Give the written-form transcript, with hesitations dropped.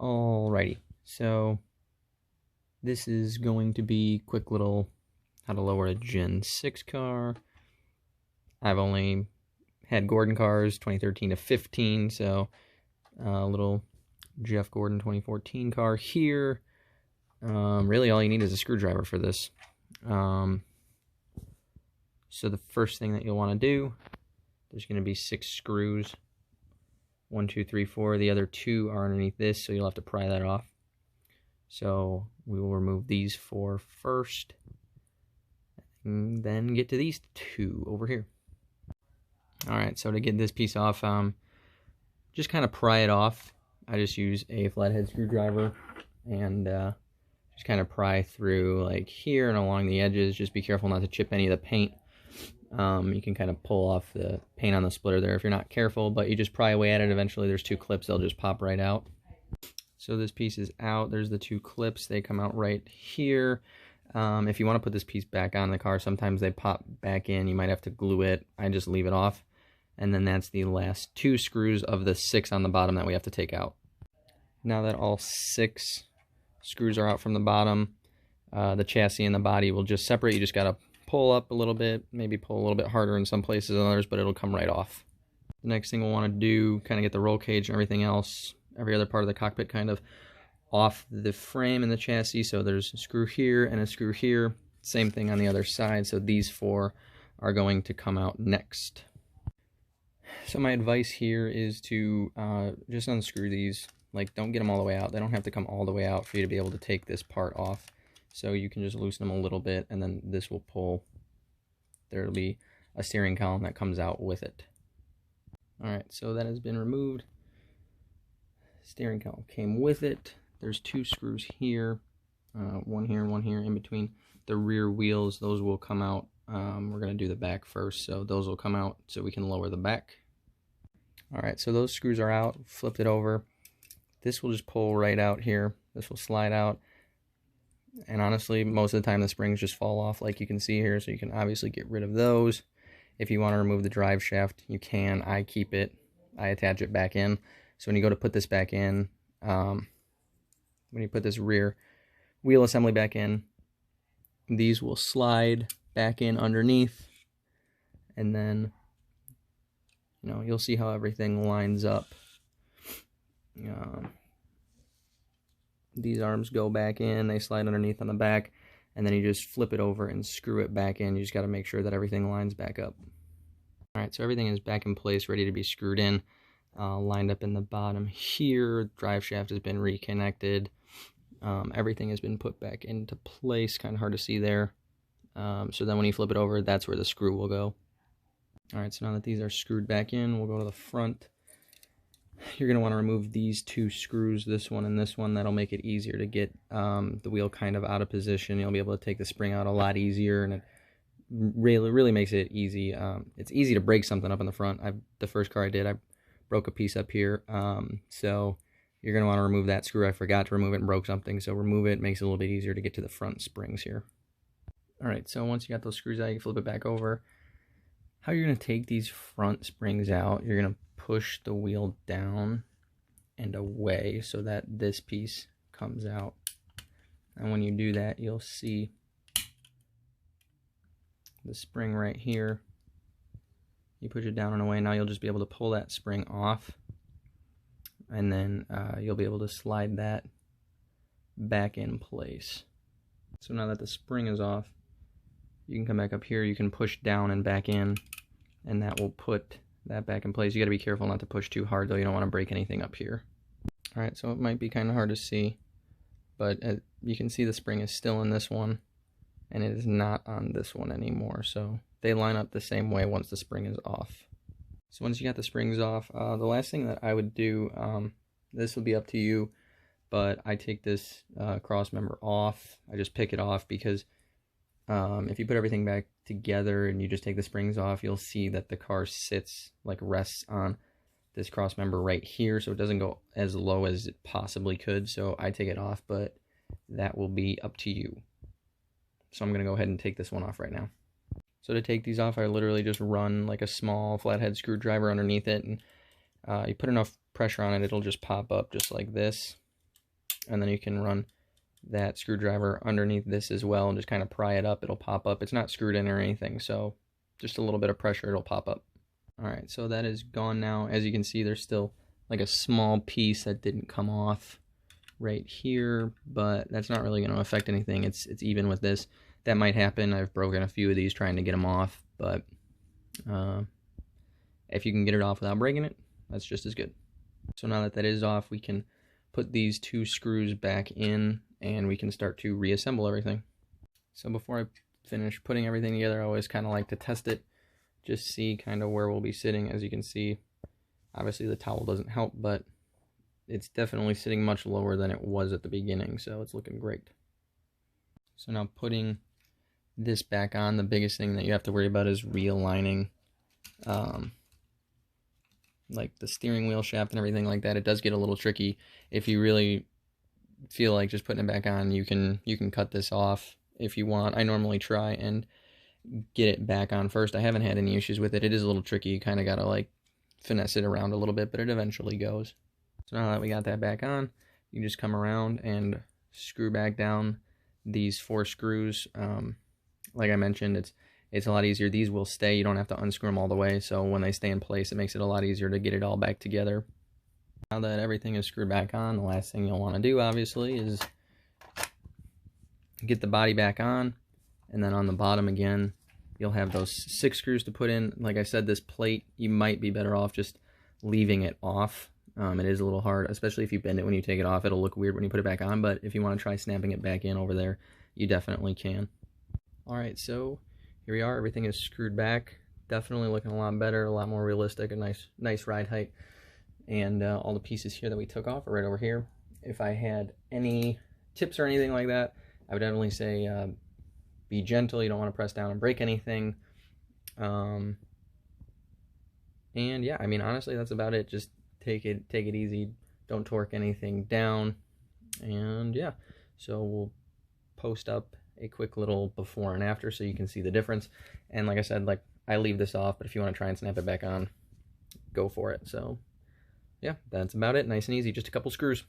Alrighty, so this is going to be quick little how to lower a Gen 6 car. I've only had Gordon cars 2013 to 15, so a little Jeff Gordon 2014 car here. Really all you need is a screwdriver for this. So the first thing that you'll want to do, there's going to be 6 screws. 1, 2, 3, 4. The other 2 are underneath this, so you'll have to pry that off. So we will remove these 4 first, and then get to these 2 over here. Alright, so to get this piece off, just kind of pry it off. I just use a flathead screwdriver and just kind of pry through like here and along the edges. Just be careful not to chip any of the paint. You can kind of pull off the paint on the splitter there if you're not careful, but you just pry away at it. Eventually there's 2 clips, they'll just pop right out. So this piece is out. There's the 2 clips, they come out right here. If you want to put this piece back on the car, sometimes they pop back in. You might have to glue it. I just leave it off. And then that's the last 2 screws of the 6 on the bottom that we have to take out. Now that all 6 screws are out from the bottom, the chassis and the body will just separate. You just got to pull up a little bit, maybe pull a little bit harder in some places than others, but it'll come right off. The next thing we'll want to do, kind of get the roll cage and everything else, every other part of the cockpit kind of off the frame and the chassis. So there's a screw here and a screw here. Same thing on the other side. So these 4 are going to come out next. So my advice here is to just unscrew these. Like, don't get them all the way out. They don't have to come all the way out for you to be able to take this part off. So you can just loosen them a little bit, and then this will pull. There'll be a steering column that comes out with it. Alright, so that has been removed. Steering column came with it. There's 2 screws here, one here and one here in between the rear wheels. Those will come out. We're going to do the back first, so those will come out so we can lower the back. Alright, so those screws are out. Flipped it over. This will just pull right out here. This will slide out. And honestly, most of the time the springs just fall off like you can see here, so you can obviously get rid of those. If you want to remove the drive shaft, you can. I keep it. I attach it back in. So when you go to put this back in, when you put this rear wheel assembly back in, these will slide back in underneath, and then you'll see how everything lines up. These arms go back in, they slide underneath on the back, and then you just flip it over and screw it back in. You just got to make sure that everything lines back up. Alright, so everything is back in place, ready to be screwed in, lined up in the bottom here. Drive shaft has been reconnected. Everything has been put back into place, kind of hard to see there. So then when you flip it over, that's where the screw will go. Alright, so now that these are screwed back in, we'll go to the front. You're going to want to remove these 2 screws, this one and this one. That'll make it easier to get the wheel kind of out of position. You'll be able to take the spring out a lot easier, and it really makes it easy. It's easy to break something up in the front. The first car I did, I broke a piece up here. So you're going to want to remove that screw. I forgot to remove it and broke something, so remove it. Makes it a little bit easier to get to the front springs here. Alright, so once you got those screws out, you can flip it back over. How you're going to take these front springs out, you're going to push the wheel down and away so that this piece comes out. And when you do that, you'll see the spring right here. You push it down and away. Now you'll just be able to pull that spring off, and then you'll be able to slide that back in place. So now that the spring is off, you can come back up here. You can push down and back in, and that will put that back in place. You got to be careful not to push too hard, though. You don't want to break anything up here. Alright, so it might be kind of hard to see, but you can see the spring is still in this one, and it is not on this one anymore. So they line up the same way once the spring is off. So once you got the springs off, the last thing that I would do, this will be up to you, but I take this cross member off. I just pick it off because if you put everything back together and you just take the springs off, you'll see that the car sits, like rests on this cross member right here, so it doesn't go as low as it possibly could. So I take it off, but that will be up to you. So I'm going to go ahead and take this one off right now. So to take these off, I literally just run like a small flathead screwdriver underneath it, and you put enough pressure on it, it'll just pop up just like this. and then you can run that screwdriver underneath this as well and just kind of pry it up. It'll pop up. It's not screwed in or anything, so just a little bit of pressure, it'll pop up. Alright, so that is gone now. As you can see, there's still like a small piece that didn't come off right here, but that's not really going to affect anything. It's even with this. That might happen. I've broken a few of these trying to get them off, but if you can get it off without breaking it, that's just as good. So now that that is off, we can put these 2 screws back in and we can start to reassemble everything. So before I finish putting everything together, I always kind of like to test it, just see kind of where we'll be sitting. As you can see, obviously the towel doesn't help, but it's definitely sitting much lower than it was at the beginning, so it's looking great. So now putting this back on, the biggest thing that you have to worry about is realigning like the steering wheel shaft and everything like that. It does get a little tricky. If you really feel like just putting it back on, you can cut this off if you want. I normally try and get it back on first. I haven't had any issues with it. It is a little tricky. You kind of got to like finesse it around a little bit, but it eventually goes. So now that we got that back on, you can just come around and screw back down these 4 screws. Like I mentioned, it's a lot easier. These will stay. You don't have to unscrew them all the way, so when they stay in place, it makes it a lot easier to get it all back together. Now that everything is screwed back on, the last thing you'll want to do, obviously, is get the body back on, and then on the bottom again, you'll have those 6 screws to put in. Like I said, this plate, you might be better off just leaving it off. It is a little hard, especially if you bend it when you take it off. It'll look weird when you put it back on, but if you want to try snapping it back in over there, you definitely can. Alright, so here we are. Everything is screwed back. Definitely looking a lot better, a lot more realistic, a nice ride height. And all the pieces here that we took off are right over here. If I had any tips or anything like that, I would definitely say be gentle. You don't want to press down and break anything. And yeah, I mean, honestly, that's about it. Just take it easy. Don't torque anything down. And yeah, so we'll post up a quick little before and after so you can see the difference. And like I said, like I leave this off, but if you want to try and snap it back on, go for it. So yeah, that's about it. Nice and easy, just a couple screws.